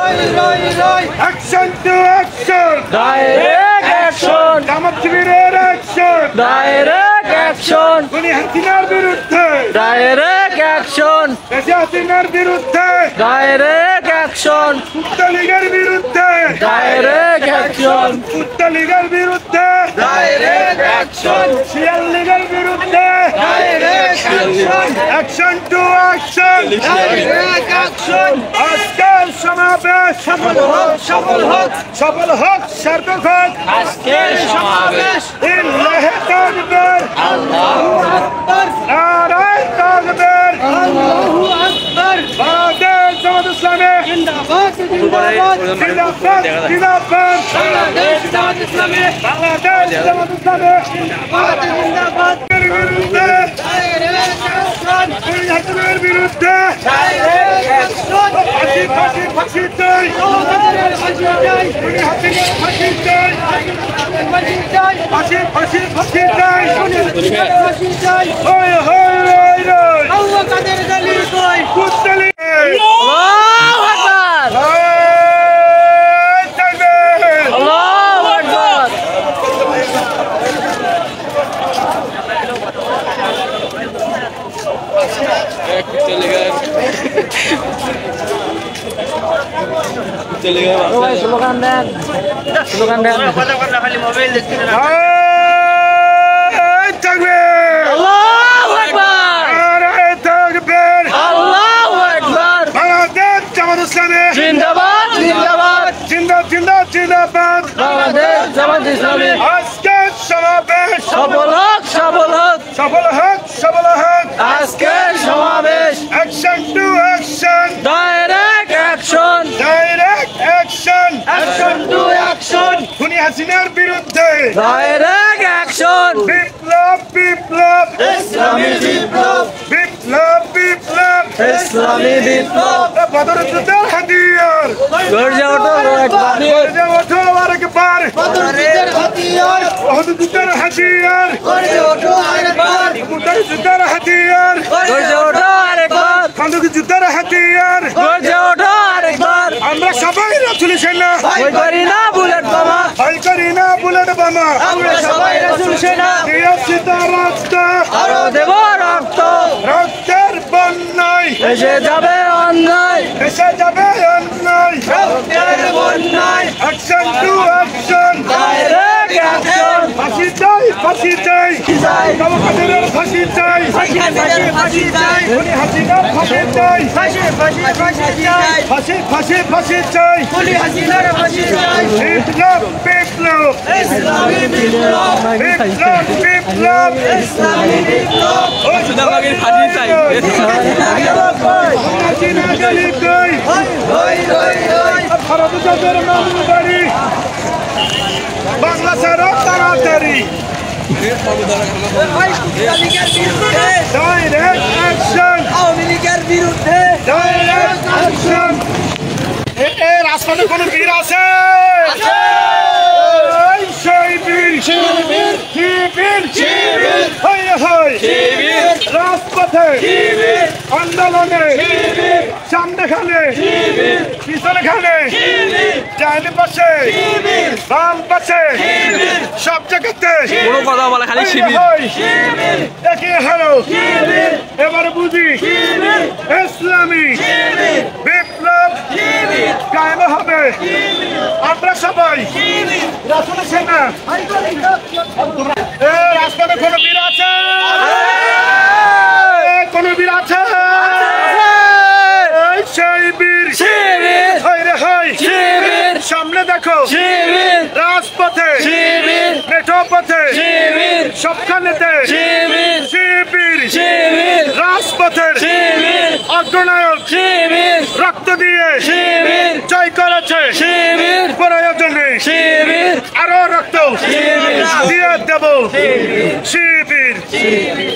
Action to action. Direct action. জামাত শিবিরের action. Direct action. খুনি হাসিনার বিরুদ্ধে. Direct action. বেঁচে হাসিনার বিরুদ্ধে. Direct action. কুত্তা লীগের বিরুদ্ধে. Direct action. কুত্তা লীগের বিরুদ্ধে. Direct action. শিয়াল লীগের বিরুদ্ধে. Direct action. Action to action. Direct action. আজকের সমাবেশ সফল হোক, সফল হোক। সফল হোক, সার্থক হোক। আজকের সমাবেশ ইল্লাহি তাকবীর। আল্লাহু আকবার। নারায়ে তাকবীর। আল্লাহু আকবার। বাংলাদেশ জামাত ইসলামী জিন্দাবাদ, জিন্দাবাদ। জিন্দাবাদ, জিন্দাবাদ। বাংলাদেশ জামাত ইসলামী বাংলাদেশ জামাত ইসলামী জিন্দাবাদ, জিন্দাবাদ। বিরুদ্ধে Direct action. খুনি হাসিনার বিরুদ্ধে Direct action. ফাঁসি ফাঁসি ফাঁসি চাই। ফাঁসি চাই। খুনি হাসিনার ফাঁসি চাই। ফাঁসি চাই। ফাঁসি ফাঁসি ফাঁসি চাই। ফাঁসি চাই। হয় হয় রয় রয় আল্লাহ কাদের দলিল কই? কুত্তা লীগ। আল্লাহু আকবার। নারায়ে তাকবীর। আল্লাহু আকবার। সবাই স্লোগান দেন, স্লোগান দেন। নারায়ে তাকবীর। আল্লাহু আকবার। নারায়ে তাকবীর। আল্লাহু আকবার। বাংলাদেশ জামাত ইসলামী জিন্দাবাদ, জিন্দাবাদ। জিন্দাবাদ। বাংলাদেশ জামাত ইসলামী আজকের সমাবেশ সফল হোক, সফল হোক। সফল হোক, সফল হোক। আজকের সমাবেশ action to action. Direct action. Direct action. Action to action. খুনি হাসিনার বিরুদ্ধে ডাইরেক্ট অ্যাকশন। বিপ্লব বিপ্লব ইসলামী বিপ্লব। বিপ্লব বিপ্লব। ইসলামী বিপ্লব। বদর যুদ্ধের হাতিয়ার। গর্জে ওঠো একবার। গর্জে ওঠো আরেকবার। বদরের হাতিয়ার। ওহদ যুদ্ধের হাতিয়ার। গর্জে ওঠো আরেকবার। মুতার যুদ্ধের হাতিয়ার। গর্জে ওঠো আরেকবার। খন্দক যুদ্ধের হাতিয়ার। গর্জে ওঠো আরেকবার। আমরা সবাই রাসূল সেনা। ভয় করি না বুলেট বোমা। ভয় করি না বুলেট বোমা। আমরা সবাই রাসূল সেনা। দিয়েছি তার রক্ত। আরো দেব রক্ত। রক্তের বন্যায় এসে যাবে অন্যায়। এসে যাবে অন্যায়। রক্তের বন্যায়। Action to action. Direct action. ফাঁসি চাই, ফাঁসি চাই। চাই। কাদের ফাঁসি চাই। ফাঁসি, ফাঁসি, ফাঁসি চাই। খুনি হাসিনার ফাঁসি চাই। ফাঁসি, ফাঁসি, ফাঁসি চাই। ফাঁসি ফাঁসি ফাঁসি চাই। খুনি হাসিনার ফাঁসি চাই। বিপ্লব বিপ্লব। ইসলামী বিপ্লব। বিপ্লব বিপ্লব। ইসলামী বিপ্লব। সুদাবাগের ফাঁসি চাই। হাসিনা গলি কই। হই, হই, হই। ভারত জাতের মামুন বাড়ি। বাংলাদেশের তাড়াতাড়ি। Direct action. আওয়ামী লীগের বিরুদ্ধে। Direct action. এ রাজপথে কোন বীর আছে? এই সেই বীর। শিবির। শিবির। শিবির। হয় হয়। শিবির। রাজপথে শিবির। আন্দোলনে শিবির। সামনে খানে শিবির। পিছনে খানে শিবির। ডাইনে পাশে শিবির। বাম পাশে শিবির। সব জায়গাতে কোনো কথা বলে খালি শিবির। শিবির। দেখি হারো। শিবির। এবার বুঝি শিবির। ইসলামী শিবির। বিপ্লব শিবির। কায়েম হবে। আমরা সবাই রাসূল সেনা। এ রাজপথে কোনো বীর আছে? কোনো বীর আছে? এই সেই বীর। শিবির। হয় রে হয়। শিবির। সামনে দেখো। শিবির। রাজপথে শিবির। মেঠো পথে শিবির। সবখানেতে শিবির। শিবির। শিবির। রাজপথের শিবির। অগ্রনায়ক শিবির। রক্ত দিয়ে শিবির। জয় করেছে। শিবির। প্রয়োজনে শিবির। আরো রক্ত শিবির। দিয়ে দেব। শিবির। শিবির।